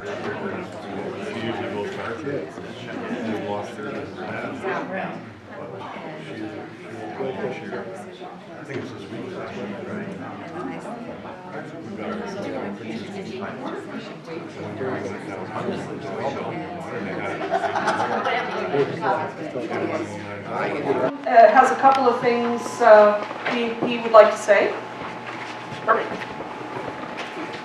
usually goes back to it. They lost their path. I think it's this week. Has a couple of things he would like to say. Perfect.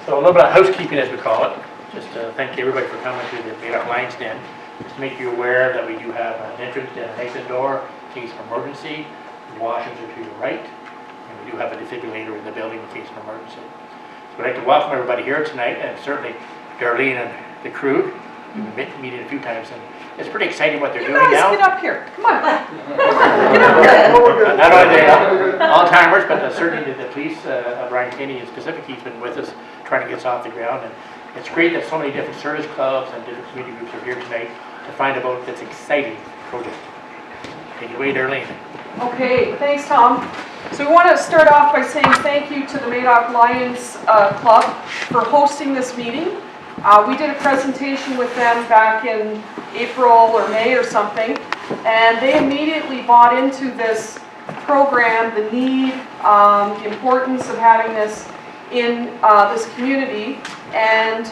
So a little bit of housekeeping, as we call it. Just thank everybody for coming to the Madoc Lion's Den. Just to make you aware that we do have an entrance and an exit door in case of emergency. The washrooms are to your right, and we do have a defibrillator in the building in case of emergency. So I'd like to welcome everybody here tonight, and certainly Darlene and the crew. We've been meeting a few times, and it's pretty exciting what they're doing now. Get up here. Come on. Get up here. Not only the Alzheimer's, but certainly the police, Brian Kinney in specific, he's been with us trying to get us off the ground. And it's great that so many different service clubs and different community groups are here tonight to find about this exciting project. Take it away, Darlene. Okay, thanks, Tom. So we want to start off by saying thank you to the Madoc Lions Club for hosting this meeting. We did a presentation with them back in April or May or something, and they immediately bought into this program, the need, the importance of having this in this community. And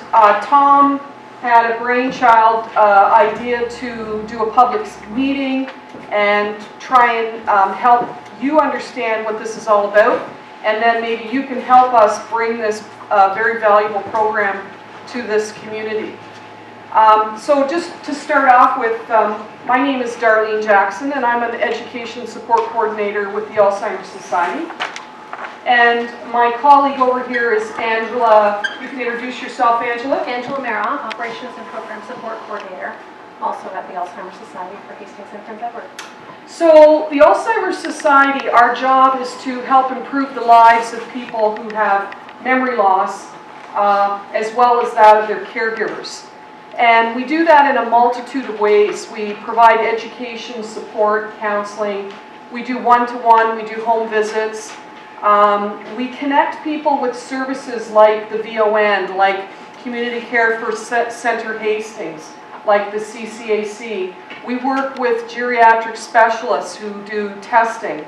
Tom had a brainchild idea to do a public meeting and try and help you understand what this is all about, and then maybe you can help us bring this very valuable program to this community. So just to start off with, my name is Darlene Jackson, and I'm an Education Support Coordinator with the Alzheimer Society. And my colleague over here is Angela. You can introduce yourself, Angela. Angela Mera, Operations and Program Support Coordinator, also at the Alzheimer Society for Hastings and Prince Edward. So the Alzheimer Society, our job is to help improve the lives of people who have memory loss, as well as that of their caregivers. And we do that in a multitude of ways. We provide education, support, counseling. We do one-to-one, we do home visits. We connect people with services like the VON, like Community Care for Center Hastings, like the CCAC. We work with geriatric specialists who do testing.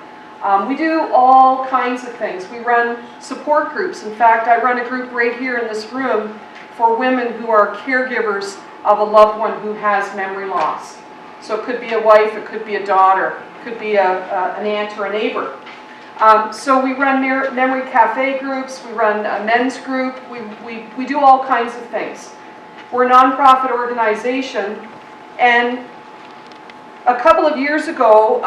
We do all kinds of things. We run support groups. In fact, I run a group right here in this room for women who are caregivers of a loved one who has memory loss. So it could be a wife, it could be a daughter, it could be an aunt or a neighbor. So we run memory cafe groups, we run a men's group, we do all kinds of things. We're a nonprofit organization, and a couple of years ago,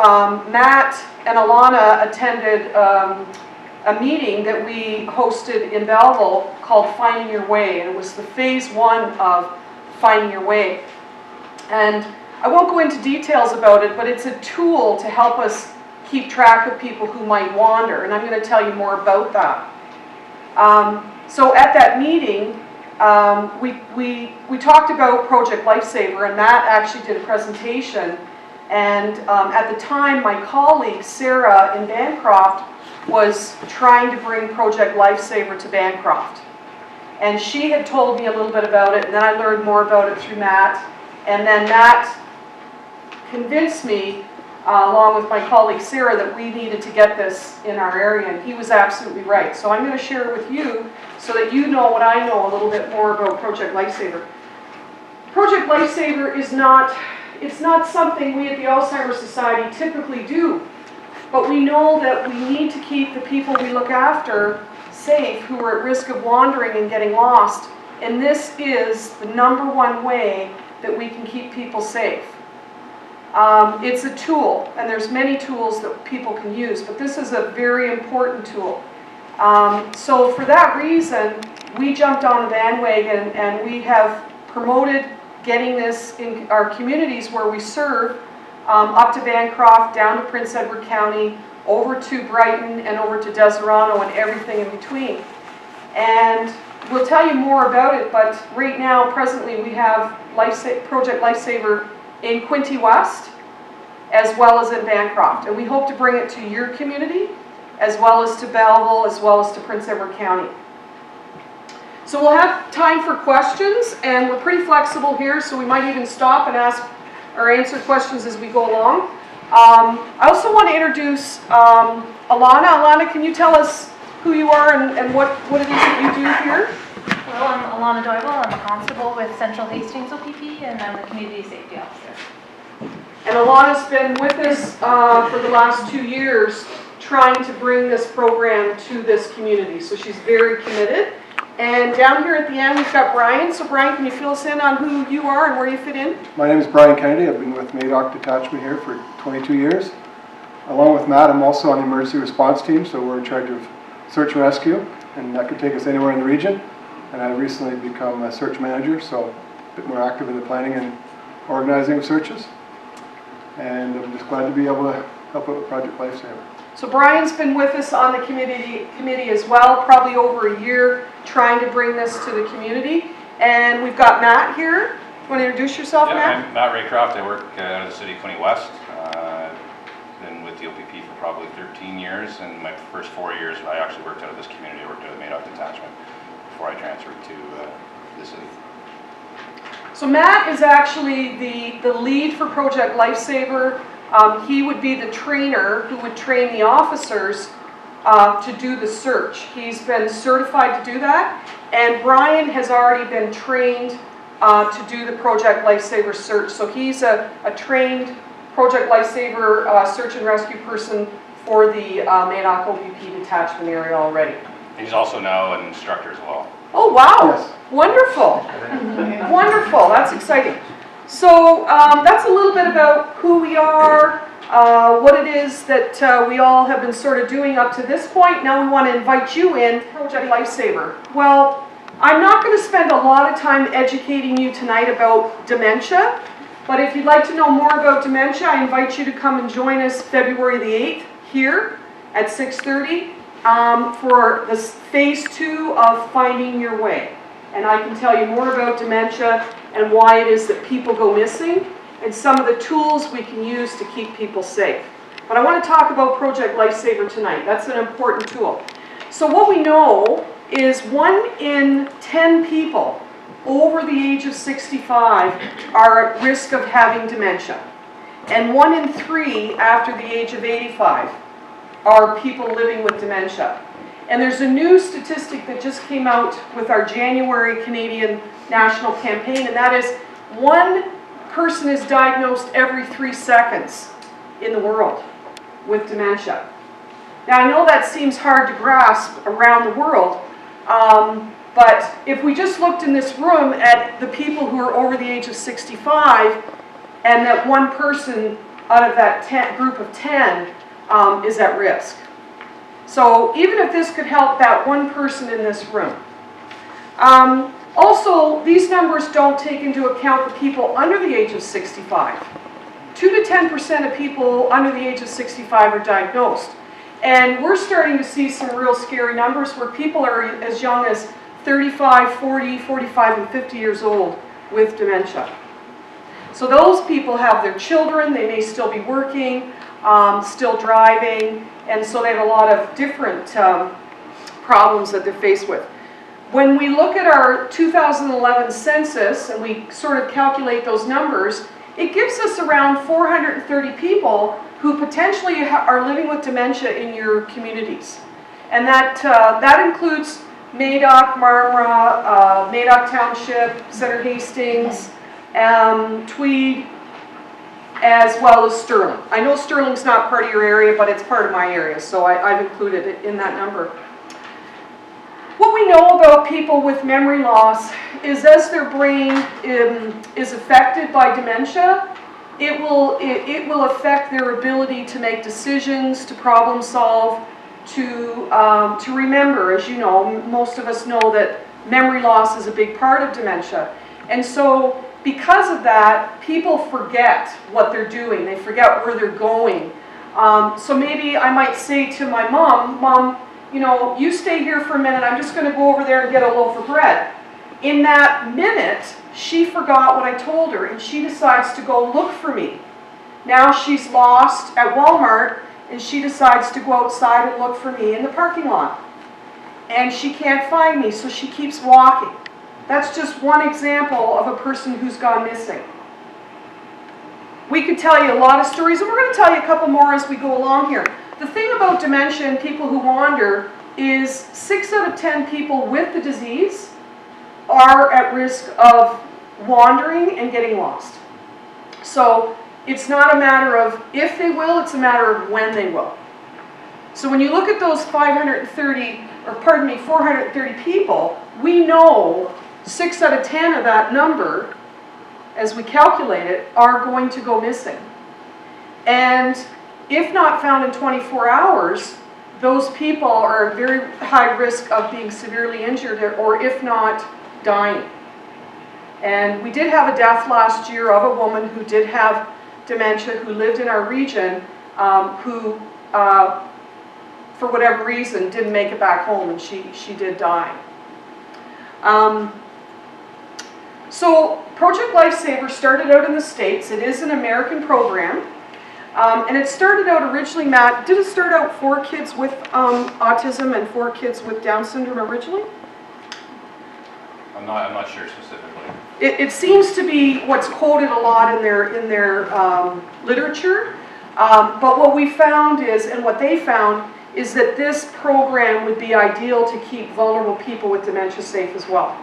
Matt and Alana attended a meeting that we hosted in Belleville called Finding Your Way, and it was the phase 1 of Finding Your Way. And I won't go into details about it, but it's a tool to help us keep track of people who might wander, and I'm going to tell you more about that. So at that meeting, we talked about Project Lifesaver, and Matt actually did a presentation. And at the time, my colleague Sarah in Bancroft was trying to bring Project Lifesaver to Bancroft. And she had told me a little bit about it, and then I learned more about it through Matt. And then Matt convinced me, along with my colleague Sarah, that we needed to get this in our area, and he was absolutely right. So I'm going to share it with you so that you know what I know a little bit more about Project Lifesaver. Project Lifesaver is it's not something we at the Alzheimer Society typically do, but we know that we need to keep the people we look after safe who are at risk of wandering and getting lost, and this is the #1 way that we can keep people safe. It's a tool, and there's many tools that people can use, but this is a very important tool. So for that reason, we jumped on the bandwagon, and we have promoted getting this in our communities where we serve, up to Bancroft, down to Prince Edward County, over to Brighton, and over to Deserano, and everything in between. And we'll tell you more about it, but right now, presently, we have Project Lifesaver in Quinte West, as well as in Bancroft. And we hope to bring it to your community, as well as to Belleville, as well as to Prince Edward County. So we'll have time for questions, and we're pretty flexible here, so we might even stop and ask or answer questions as we go along. I also want to introduce Alana. Alana, can you tell us who you are and what it is that you do here? Hello, I'm Alana Doyle. I'm a constable with Central Hastings O.P.P. and I'm the community safety officer. And Alana's been with us for the last 2 years trying to bring this program to this community. So she's very committed. And down here at the end, we've got Brian. So Brian, can you fill us in on who you are and where you fit in? My name is Brian Kennedy. I've been with Madoc Detachment here for 22 years. Along with Matt, I'm also on the emergency response team, so we're in charge of search and rescue, and that could take us anywhere in the region. And I recently become a search manager, so a bit more active in the planning and organizing of searches. And I'm just glad to be able to help out with Project Lifesaver. So Brian's been with us on the committee as well, probably over a year, trying to bring this to the community. And we've got Matt here. You want to introduce yourself, Matt? I'm Matt Raycroft. I work out of the city of Quinte West. Been with the O.P.P. for probably 13 years, and my first 4 years I actually worked out of this community. I worked out of Madoc Detachment before I transferred to the city. So Matt is actually the lead for Project Lifesaver. He would be the trainer who would train the officers to do the search. He's been certified to do that, and Brian has already been trained to do the Project Lifesaver search. So he's a trained Project Lifesaver search and rescue person for the Madoc O.P.P. detachment area already. He's also now an instructor as well. Oh wow, Yes. Wonderful, wonderful, that's exciting. So that's a little bit about who we are, what it is that we all have been sort of doing up to this point. Now we want to invite you in, Project Lifesaver. Well, I'm not going to spend a lot of time educating you tonight about dementia, but if you'd like to know more about dementia, I invite you to come and join us February the 8th here at 6:30 for this phase 2 of Finding Your Way. And I can tell you more about dementia and why it is that people go missing and some of the tools we can use to keep people safe. But I want to talk about Project Lifesaver tonight. That's an important tool. So what we know is 1 in 10 people over the age of 65 are at risk of having dementia. And 1 in 3 after the age of 85 are people living with dementia. And there's a new statistic that just came out with our January Canadian National Campaign, and that is 1 person is diagnosed every 3 seconds in the world with dementia. Now I know that seems hard to grasp around the world, but if we just looked in this room at the people who are over the age of 65, and that 1 person out of that group of 10 is at risk. So even if this could help that 1 person in this room. Also, these numbers don't take into account the people under the age of 65. 2 to 10% of people under the age of 65 are diagnosed. And we're starting to see some real scary numbers where people are as young as 35, 40, 45, and 50 years old with dementia. So those people have their children, they may still be working, still driving, and so they have a lot of different problems that they're faced with. When we look at our 2011 census and we sort of calculate those numbers, it gives us around 430 people who potentially are living with dementia in your communities. And that includes Madoc, Marmara, Madoc Township, Centre Hastings, Tweed, as well as Sterling. I know Sterling's not part of your area, but it's part of my area, so I've included it in that number. What we know about people with memory loss is as their brain is affected by dementia, it will affect their ability to make decisions, to problem solve, to remember. As you know, most of us know that memory loss is a big part of dementia. And so because of that, people forget what they're doing. They forget where they're going. So maybe I might say to my mom, Mom, you know, you stay here for a minute. I'm just going to go over there and get a loaf of bread. In that minute, she forgot what I told her, and she decides to go look for me. Now she's lost at Walmart, and she decides to go outside and look for me in the parking lot. and she can't find me, so she keeps walking. That's just one example of a person who's gone missing. We could tell you a lot of stories, and we're going to tell you a couple more as we go along here. The thing about dementia and people who wander is 6 out of 10 people with the disease are at risk of wandering and getting lost. So it's not a matter of if they will, it's a matter of when they will. So when you look at those 430 people, we know 6 out of 10 of that number, as we calculate it, are going to go missing. And if not found in 24 hours, those people are at very high risk of being severely injured or if not, dying. And we did have a death last year of a woman who did have dementia, who lived in our region, who, for whatever reason, didn't make it back home, and she did die. So Project Lifesaver started out in the States. It is an American program. And it started out originally, Matt, did it start out for kids with autism and for kids with Down syndrome originally? I'm not sure specifically. It seems to be what's quoted a lot in their literature. But what we found is, and what they found, is that this program would be ideal to keep vulnerable people with dementia safe as well.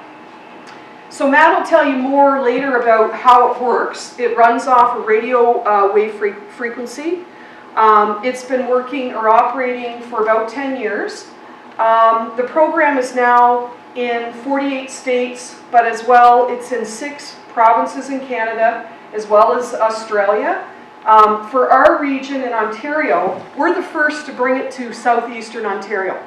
So Matt will tell you more later about how it works. It runs off a radio wave frequency. It's been working or operating for about 10 years. The program is now in 48 states, but as well it's in 6 provinces in Canada, as well as Australia. For our region in Ontario, we're the first to bring it to southeastern Ontario.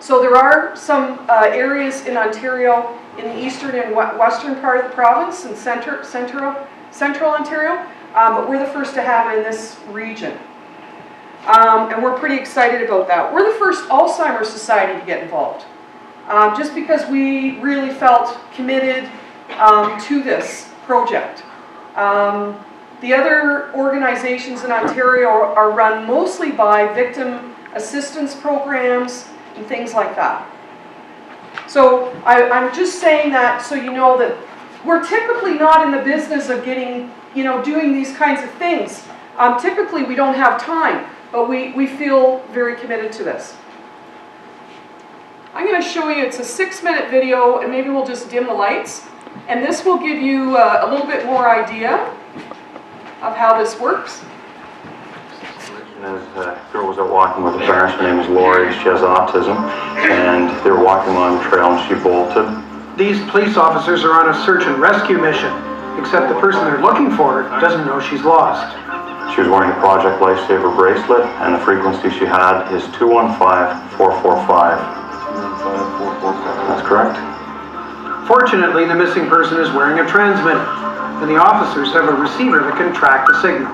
So there are some areas in Ontario in the eastern and western part of the province and central Ontario, but we're the first to have it in this region. And we're pretty excited about that. We're the first Alzheimer society to get involved, just because we really felt committed to this project. The other organizations in Ontario are run mostly by victim assistance programs and things like that. So I'm just saying that so you know that we're typically not in the business of getting, doing these kinds of things. Typically we don't have time, but we feel very committed to this. I'm going to show you, it's a 6-minute video, and maybe we'll just dim the lights. And this will give you a little bit more idea of how this works. A girl was out walking with her parents. Her name is Lori. She has autism, and they were walking along the trail, and she bolted. These police officers are on a search and rescue mission, except the person they're looking for doesn't know she's lost. She was wearing a Project Lifesaver bracelet, and the frequency she had is 215-445. That's correct. Fortunately, the missing person is wearing a transmitter, and the officers have a receiver that can track the signal.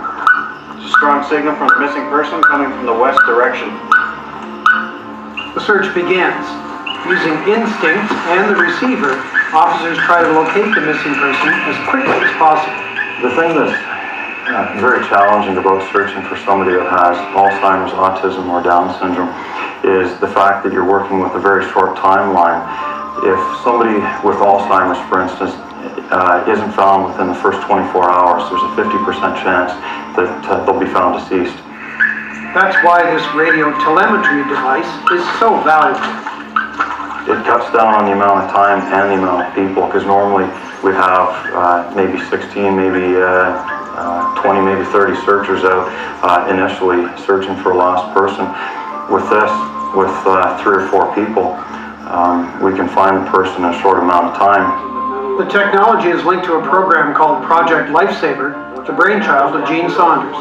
Strong signal from the missing person coming from the west direction. The search begins. Using instinct and the receiver, officers try to locate the missing person as quickly as possible. The thing that's very challenging about searching for somebody that has Alzheimer's, autism, or Down syndrome is the fact that you're working with a very short timeline. If somebody with Alzheimer's, for instance, isn't found within the first 24 hours, there's a 50% chance that they'll be found deceased. That's why this radio telemetry device is so valuable. It cuts down on the amount of time and the amount of people, because normally we have maybe 16, maybe 20, maybe 30 searchers out initially searching for a lost person. With this, with 3 or 4 people, we can find the person in a short amount of time. The technology is linked to a program called Project Lifesaver, the brainchild of Gene Saunders.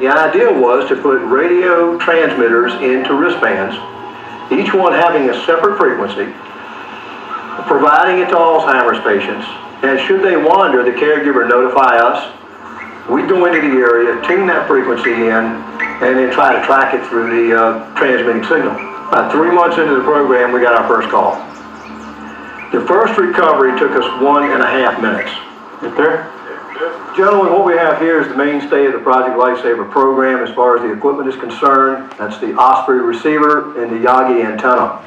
The idea was to put radio transmitters into wristbands, each one having a separate frequency, providing it to Alzheimer's patients, and should they wander, the caregiver notify us. We'd go into the area, tune that frequency in, and then try to track it through the transmitting signal. About 3 months into the program, we got our first call. The first recovery took us 1.5 minutes. Right there? Gentlemen, what we have here is the mainstay of the Project Lifesaver program as far as the equipment is concerned. That's the Osprey receiver and the Yagi antenna.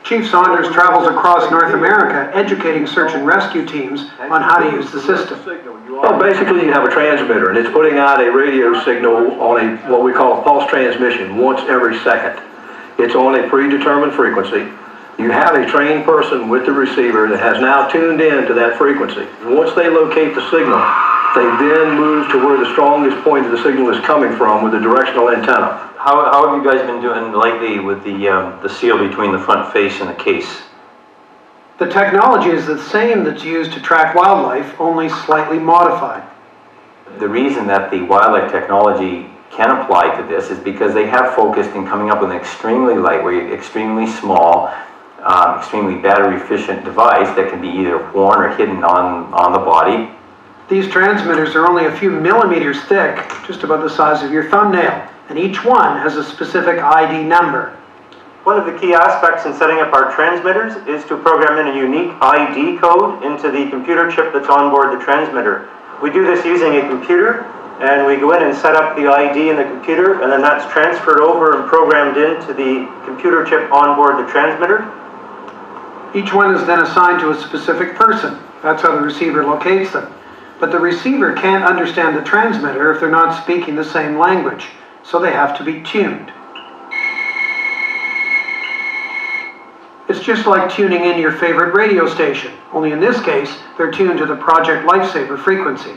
Chief Saunders travels across North America educating search and rescue teams on how to use the system. Well, basically you have a transmitter and it's putting out a radio signal on a, what we call a pulse transmission, once every second. It's on a predetermined frequency. You have a trained person with the receiver that has now tuned in to that frequency. And once they locate the signal, they then move to where the strongest point of the signal is coming from with a directional antenna. How have you guys been doing lately with the seal between the front face and the case? The technology is the same that's used to track wildlife, only slightly modified. The reason that the wildlife technology can apply to this is because they have focused in coming up with an extremely lightweight, extremely small, extremely battery efficient device that can be either worn or hidden on the body. These transmitters are only a few millimeters thick, just about the size of your thumbnail, and each one has a specific ID number. One of the key aspects in setting up our transmitters is to program in a unique ID code into the computer chip that's on board the transmitter. We do this using a computer, and we go in and set up the ID in the computer, and then that's transferred over and programmed into the computer chip on board the transmitter. Each one is then assigned to a specific person. That's how the receiver locates them. But the receiver can't understand the transmitter if they're not speaking the same language, so they have to be tuned. It's just like tuning in your favorite radio station, only in this case, they're tuned to the Project Lifesaver frequency.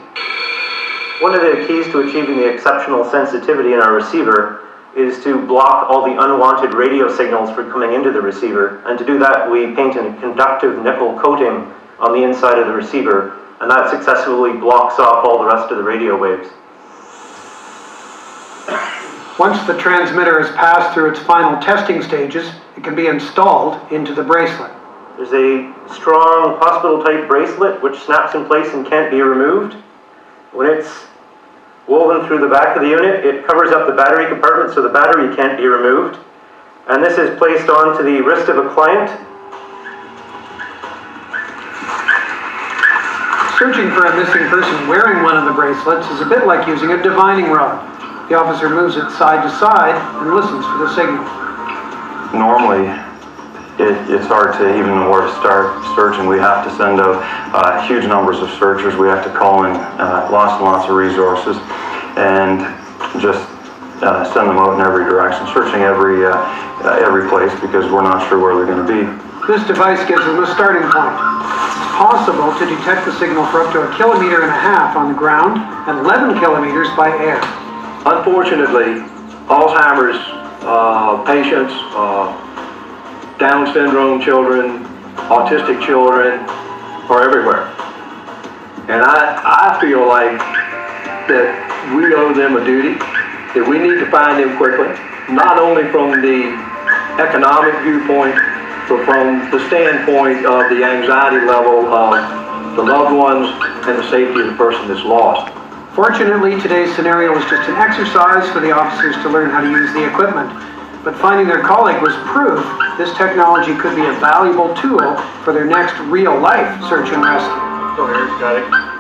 One of the keys to achieving the exceptional sensitivity in our receiver is to block all the unwanted radio signals from coming into the receiver. And to do that, we paint a conductive nickel coating on the inside of the receiver, and that successfully blocks off all the rest of the radio waves. Once the transmitter has passed through its final testing stages, it can be installed into the bracelet. There's a strong hospital-type bracelet which snaps in place and can't be removed. When it's woven through the back of the unit, it covers up the battery compartment so the battery can't be removed. And this is placed onto the wrist of a client. Searching for a missing person wearing one of the bracelets is a bit like using a divining rod. The officer moves it side to side and listens for the signal. Normally, it's hard to even know where to start searching. We have to send out huge numbers of searchers. We have to call in lots and lots of resources and just send them out in every direction, searching every place because we're not sure where they're going to be. This device gives them a starting point. It's possible to detect the signal for up to 1.5 kilometers on the ground and 11 kilometers by air. Unfortunately, Alzheimer's patients, Down syndrome children, autistic children are everywhere. And I feel like that we owe them a duty, that we need to find them quickly, not only from the economic viewpoint, but from the standpoint of the anxiety level of the loved ones and the safety of the person that's lost. Fortunately, today's scenario was just an exercise for the officers to learn how to use the equipment. But finding their colleague was proof this technology could be a valuable tool for their next real-life search and rescue. So here's got it.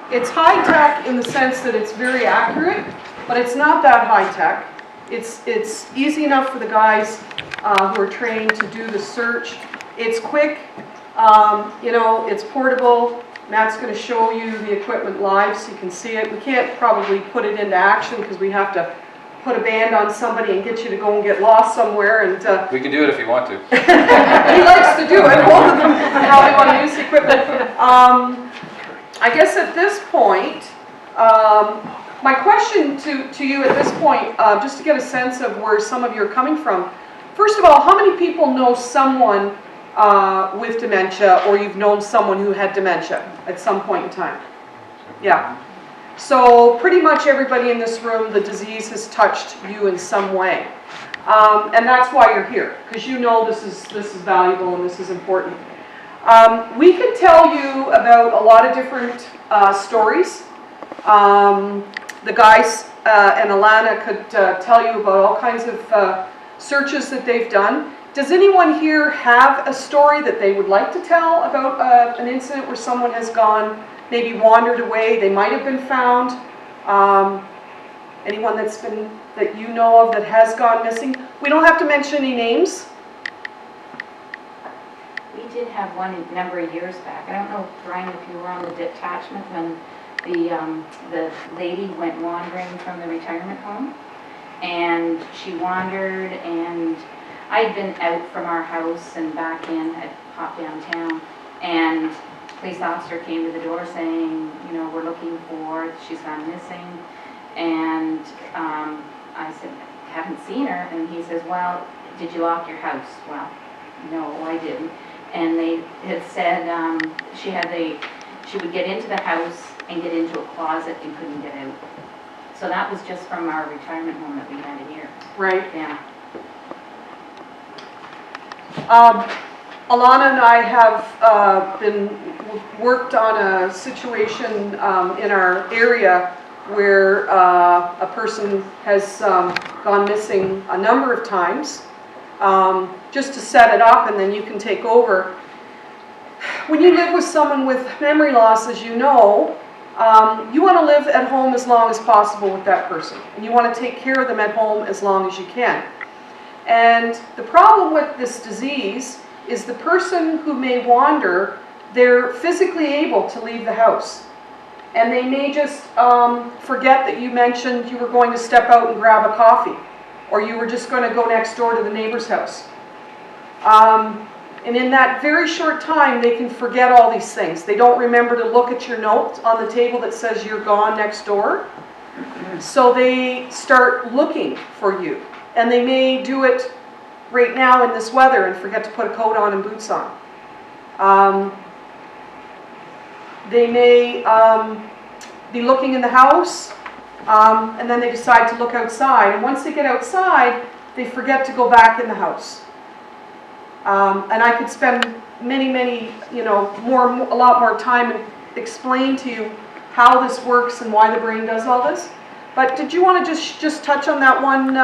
It's high tech in the sense that it's very accurate, but it's not that high tech. It's easy enough for the guys who are trained to do the search. It's quick, it's portable. Matt's going to show you the equipment live so you can see it. We can't probably put it into action because we have to put a band on somebody and get you to go and get lost somewhere. And We can do it if you want to. he likes to do it. Both of them probably want to use the equipment. I guess at this point, my question to you at this point, just to get a sense of where some of you are coming from. First of all, how many people know someone with dementia, or you've known someone who had dementia at some point in time? Yeah. So pretty much everybody in this room, the disease has touched you in some way. And that's why you're here, because you know this is valuable and this is important. We could tell you about a lot of different stories. The guys and Alana could tell you about all kinds of searches that they've done. Does anyone here have a story that they would like to tell about an incident where someone has gone, maybe wandered away, they might have been found? Anyone that you know of that has gone missing? We don't have to mention any names. We did have one a number of years back. I don't know, Brian, if you were on the detachment when the lady went wandering from the retirement home, and she wandered, and I'd been out from our house and back in, I'd popped downtown, and the police officer came to the door saying, you know, we're looking for, she's gone missing, and I said, haven't seen her, and he says, well, did you lock your house? Well, no, I didn't. And they had said she would get into the house and get into a closet and couldn't get out. So that was just from our retirement home that we had here. Right. Yeah. Alana and I have worked on a situation in our area where a person has gone missing a number of times. Just to set it up, and then you can take over. When you live with someone with memory loss, as you know, you want to live at home as long as possible with that person, and you want to take care of them at home as long as you can. And the problem with this disease is the person who may wander, they're physically able to leave the house, and they may just forget that you mentioned you were going to step out and grab a coffee, or you were just going to go next door to the neighbor's house. And in that very short time, they can forget all these things. They don't remember to look at your note on the table that says you're gone next door. So they start looking for you. And they may do it right now in this weather and forget to put a coat on and boots on. They may be looking in the house, and then they decide to look outside. And once they get outside, they forget to go back in the house. And I could spend many, a lot more time and explain to you how this works and why the brain does all this. But did you want to just touch on that one?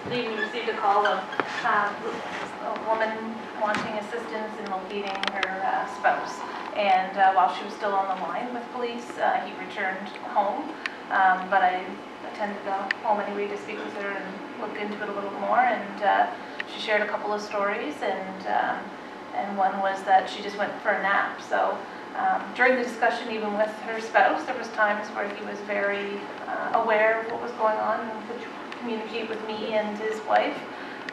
We received a call of a woman wanting assistance in locating her spouse. And while she was still on the line with police, he returned home. But I attended the home anyway to speak with her and look into it a little more. And she shared a couple of stories, and one was that she just went for a nap. So during the discussion, even with her spouse, there was times where he was very aware of what was going on and could communicate with me and his wife,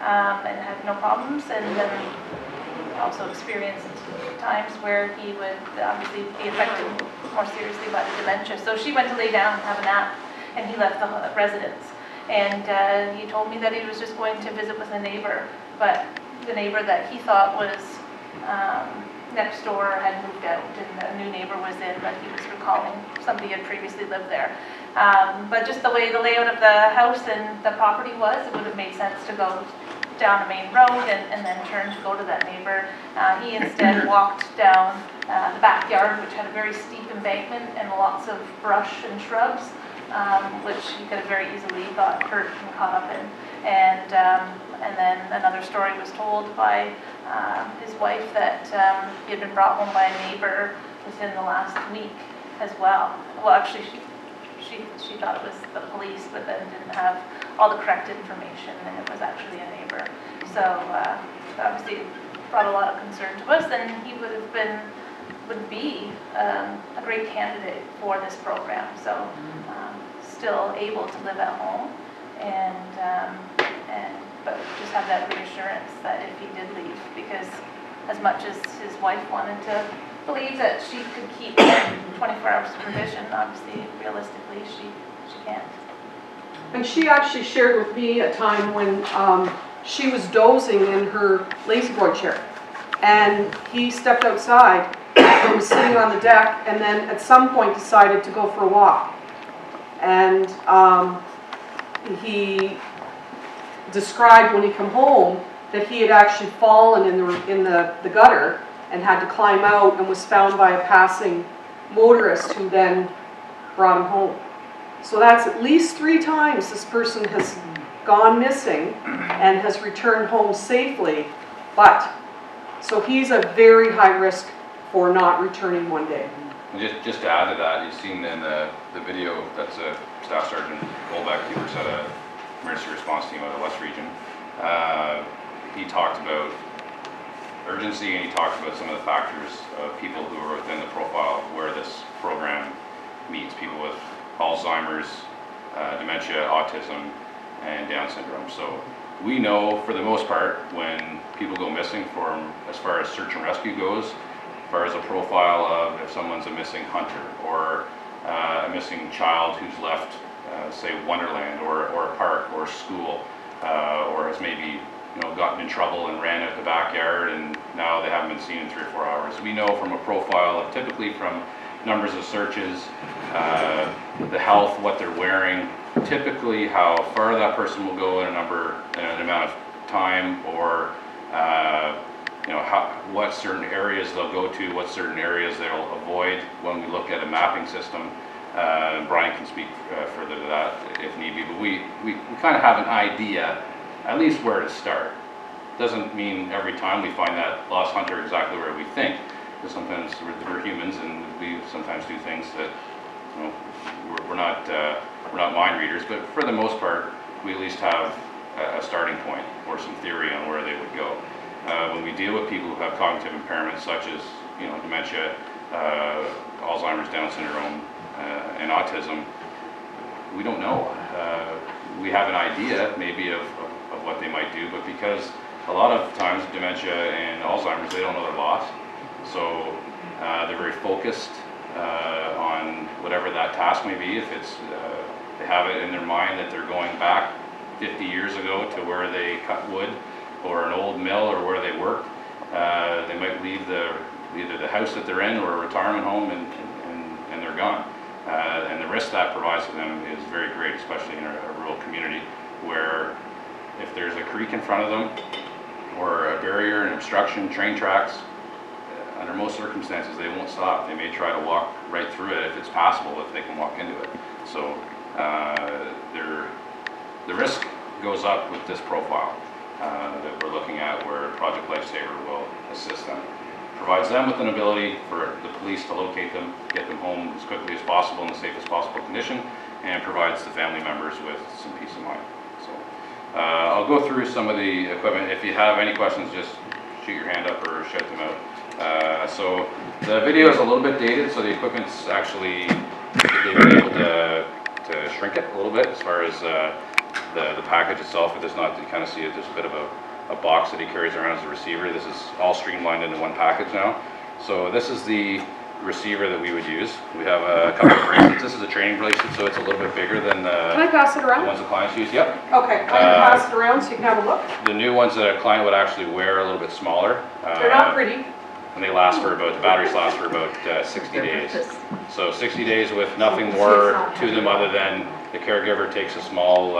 and had no problems. And then also experienced times where he would obviously be affected more seriously by the dementia. So she went to lay down and have a nap, and he left the residence. And he told me that he was just going to visit with a neighbor, but the neighbor that he thought was next door had moved out, and a new neighbor was in, but he was recalling somebody had previously lived there. But just the way the layout of the house and the property was, it would have made sense to go down a main road and then turn to go to that neighbor. He instead walked down the backyard, which had a very steep embankment and lots of brush and shrubs, which he could have very easily got hurt and caught up in. And then another story was told by his wife that he had been brought home by a neighbor within the last week as well. Well, actually, she thought it was the police, but then didn't have all the correct information, and it was actually a neighbor. So obviously it brought a lot of concern to us, and he would be a great candidate for this program. So still able to live at home, but just have that reassurance that if he did leave, because as much as his wife wanted to believe that she could keep 24 hours supervision, obviously realistically she can't. And she actually shared with me a time when she was dozing in her lazy boy chair, and he stepped outside and was sitting on the deck, and then at some point decided to go for a walk. And he described when he came home that he had actually fallen in the gutter and had to climb out, and was found by a passing motorist who then brought him home. So that's at least 3 times this person has gone missing and has returned home safely, but, so he's a very high risk for not returning one day. Just to add to that, you've seen in the video, that's a Staff Sergeant Goldbeck, he works at a emergency response team out of the West Region. He talked about urgency, and he talked about some of the factors of people who are within the profile where this program meets, people with Alzheimer's, dementia, autism, and Down syndrome. So we know for the most part when people go missing, from as far as search and rescue goes, as far as a profile of if someone's a missing hunter or a missing child who's left, say, Wonderland or a park or school, or has maybe gotten in trouble and ran out the backyard and now they haven't been seen in 3 or 4 hours. We know from a profile of typically from numbers of searches, the health, what they're wearing, typically how far that person will go in an amount of time, or what certain areas they'll go to, what certain areas they'll avoid when we look at a mapping system. Brian can speak further to that if need be, but we kind of have an idea, at least where to start. Doesn't mean every time we find that lost hunter exactly where we think, because sometimes we're humans and we sometimes do things that we're not mind readers, but for the most part we at least have a starting point or some theory on where they would go. When we deal with people who have cognitive impairments such as dementia, Alzheimer's, Down syndrome, and autism, we don't know. We have an idea maybe of what they might do, but because a lot of times dementia and Alzheimer's, they don't know they're lost. So they're very focused on whatever that task may be. If it's, they have it in their mind that they're going back 50 years ago to where they cut wood, or an old mill, or where they worked, they might leave either the house that they're in or a retirement home and they're gone. And the risk that provides to them is very great, especially in a rural community where if there's a creek in front of them or a barrier, an obstruction, train tracks, under most circumstances they won't stop. They may try to walk right through it if it's possible, if they can walk into it. So the risk goes up with this profile that we're looking at, where Project Lifesaver will assist them. Provides them with an ability for the police to locate them, get them home as quickly as possible in the safest possible condition, and provides the family members with some peace of mind. So I'll go through some of the equipment. If you have any questions, just shoot your hand up or shout them out. So the video is a little bit dated, so the equipment's actually, they've been able to shrink it a little bit as far as the package itself. It does not, you kind of see it, there's a bit of a box that he carries around as a receiver. This is all streamlined into one package now. So this is the receiver that we would use. We have a couple of bracelets. This is a training bracelet, so it's a little bit bigger than Can I pass it the around? ones the clients use. Yep. Okay, I'm gonna pass it around so you can have a look. The new ones that a client would actually wear are a little bit smaller. They're not pretty. And they last for about, the batteries last for about 60 days. So 60 days with nothing more to them other than the caregiver takes a small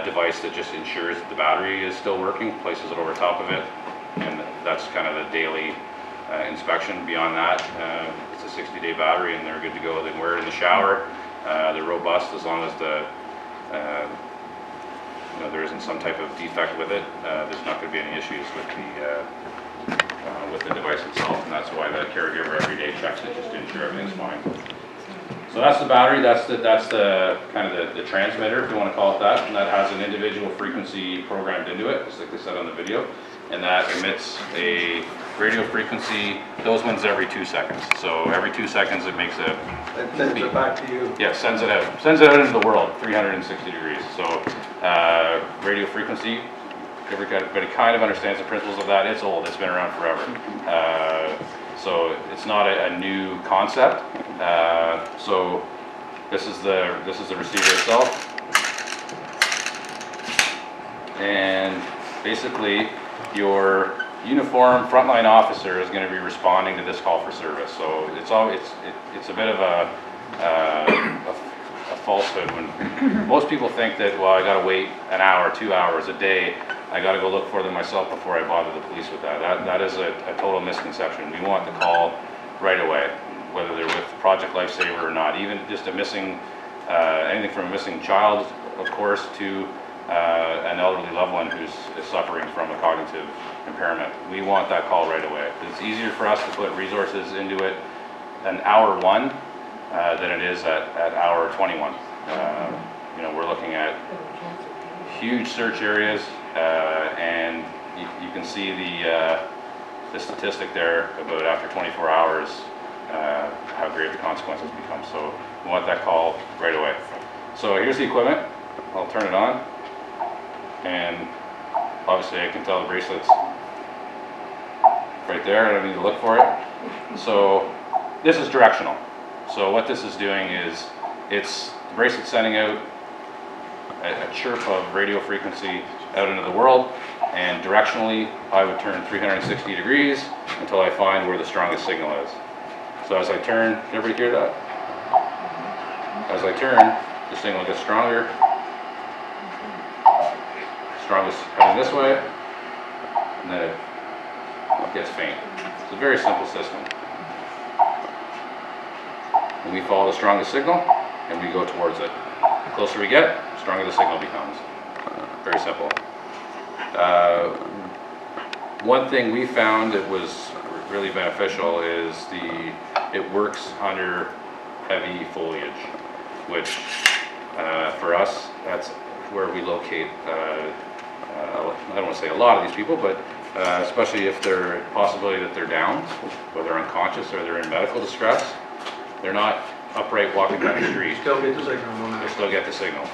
device that just ensures that the battery is still working, places it over top of it, and that's kind of the daily inspection. Beyond that, it's a 60-day battery and they're good to go. They can wear it in the shower. They're robust as long as there isn't some type of defect with it. There's not going to be any issues with the device itself, and that's why the caregiver every day checks it just to ensure everything's fine. So that's the battery. That's the kind of the transmitter, if you want to call it that, and that has an individual frequency programmed into it, just like they said on the video, and that emits a radio frequency. Those ones every 2 seconds. So every 2 seconds it makes a. It sends it back to you. Yeah, sends it out into the world, 360 degrees. So radio frequency. Everybody kind of understands the principles of that. It's old. It's been around forever. So it's not a new concept. So this is the receiver itself, and basically your uniformed frontline officer is going to be responding to this call for service. So it's a bit of a falsehood when most people think that, well, I got to wait an hour, 2 hours, a day. I got to go look for them myself before I bother the police with that. That is a total misconception. We want the call right away, whether they're with Project Lifesaver or not. Even just a missing, anything from a missing child, of course, to an elderly loved one who's is suffering from a cognitive impairment, we want that call right away. It's easier for us to put resources into it an hour 1 than it is at hour 21. You know, we're looking at huge search areas, and you can see the statistic there about after 24 hours how grave the consequences become. So we want that call right away. So here's the equipment. I'll turn it on, and obviously I can tell the bracelet's right there. I don't need to look for it. So this is directional. So what this is doing is it's the bracelet sending out a chirp of radio frequency out into the world, and directionally I would turn 360 degrees until I find where the strongest signal is. So as I turn, can everybody hear that? As I turn, the signal gets stronger. Strongest heading this way, and then it gets faint. It's a very simple system. And we follow the strongest signal, and we go towards it. The closer we get, the stronger the signal becomes. Very simple. One thing we found that was really beneficial is it works under heavy foliage, which for us, that's where we locate, I don't want to say a lot of these people, but especially if they're possibility that they're down, or they're unconscious, or they're in medical distress. They're not upright walking down the street. Still get the signal. They still get the signal.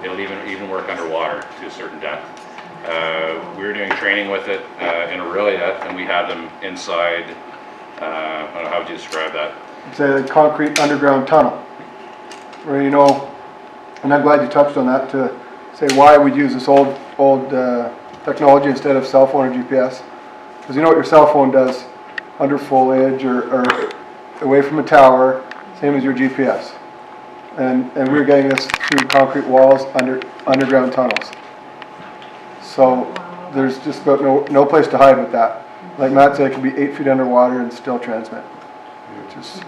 It'll even work underwater to a certain depth. We were doing training with it in Aurelia, and we had them inside, I don't know, how would you describe that? It's a concrete underground tunnel, where, you know, and I'm glad you touched on that, to say why we'd use this old technology instead of cell phone or GPS. Because you know what your cell phone does under foliage or away from a tower, same as your GPS. And we're getting this through concrete walls underground tunnels. So there's just about no place to hide with that. Like Matt said, it can be 8 feet underwater and still transmit, which is.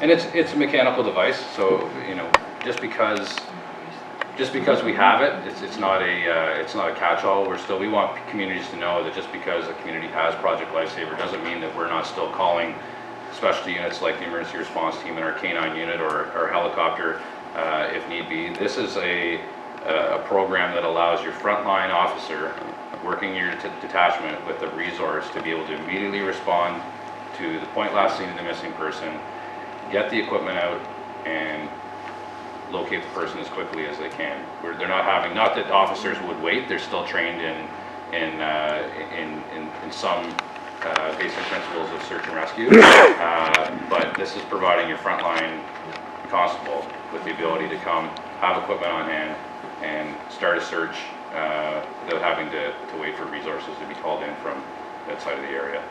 And it's a mechanical device, so you know, just because we have it, it's not a catch-all. We want communities to know that just because a community has Project Lifesaver doesn't mean that we're not still calling specialty units like the emergency response team and our K9 unit or helicopter if need be. This is a program that allows your frontline officer working your detachment with a resource to be able to immediately respond to the point last seen of the missing person, get the equipment out, and locate the person as quickly as they can. They're not having, not that officers would wait, they're still trained in some basic principles of search and rescue, but this is providing your frontline constable with the ability to come, have equipment on hand, and start a search without having to wait for resources to be called in from outside of the area.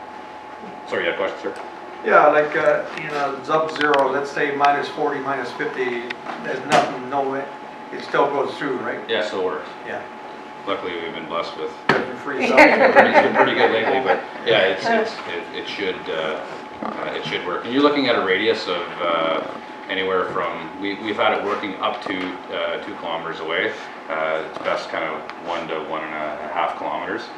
Sorry, you had a question, sir? Yeah, like in a sub-zero, let's say -40, -50, there's nothing, no way, it still goes through, right? Yeah, still works. Yeah. Luckily, we've been blessed with Free pretty good lately, but yeah, it should work. And you're looking at a radius of anywhere from, we've had it working up to 2 kilometers away. It's best kind of 1 to 1.5 kilometers.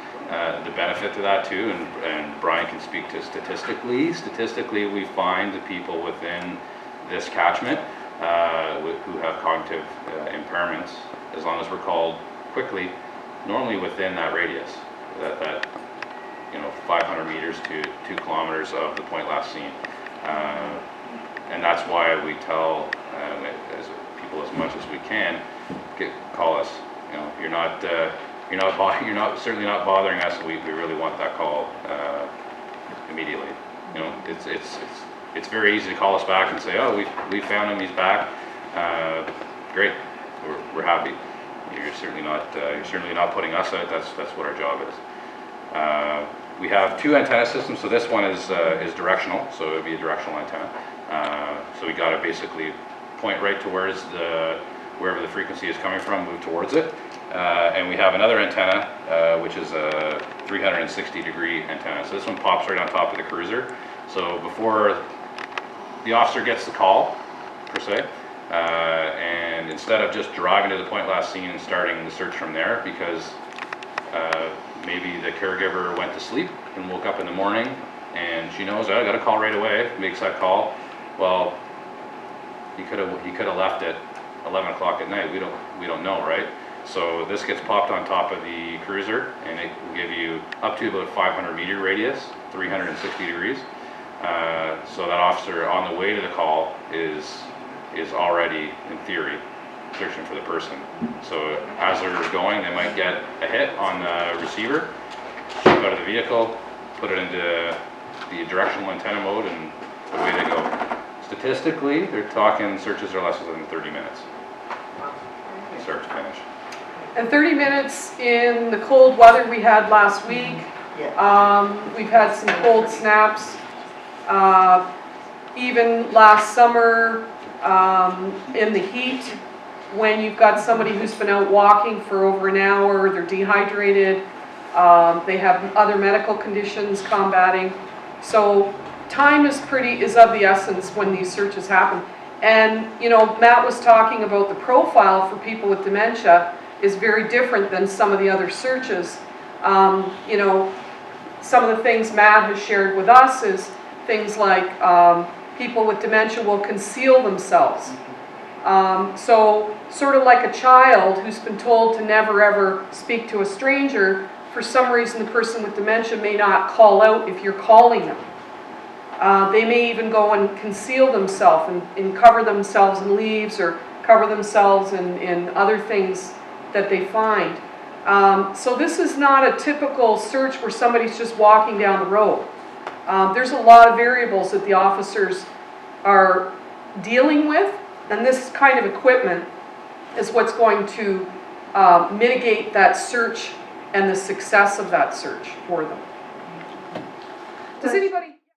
The benefit to that too, and Brian can speak to statistically we find the people within this catchment who have cognitive impairments, as long as we're called quickly, normally within that radius, that you know, 500 meters to 2 kilometers of the point last seen. And that's why we tell as people as much as we can, call us. You know, you're certainly not bothering us. We really want that call immediately. You know, it's very easy to call us back and say, oh, we found him, he's back. Great, we're happy. You're certainly not putting us out. That's what our job is. We have 2 antenna systems. So this one is directional. So it would be a directional antenna. So we got to basically point right towards wherever the frequency is coming from, move towards it. And we have another antenna, which is a 360-degree antenna. So this one pops right on top of the cruiser. So before the officer gets the call, per se, And instead of just driving to the point last seen and starting the search from there, because maybe the caregiver went to sleep and woke up in the morning and she knows, I got a call right away, makes that call. Well, he could have left at 11 o'clock at night. We don't know, right? So this gets popped on top of the cruiser, and it will give you up to about 500 meter radius, 360 degrees. So that officer on the way to the call is already, in theory, searching for the person. So as they're going, they might get a hit on the receiver, jump out of the vehicle, put it into the directional antenna mode, and away they go. Statistically, they're talking searches are less than 30 minutes. Start to finish. And 30 minutes in the cold weather we had last week. We've had some cold snaps. Even last summer in the heat, when you've got somebody who's been out walking for over an hour, they're dehydrated, they have other medical conditions combating. So time is of the essence when these searches happen. And, you know, Matt was talking about the profile for people with dementia is very different than some of the other searches. You know, some of the things Matt has shared with us is things like people with dementia will conceal themselves. So sort of like a child who's been told to never ever speak to a stranger, for some reason the person with dementia may not call out if you're calling them. They may even go and conceal themselves and cover themselves in leaves or cover themselves in other things that they find. So this is not a typical search where somebody's just walking down the road. There's a lot of variables that the officers are dealing with, and this kind of equipment is what's going to mitigate that search and the success of that search for them. Does anybody...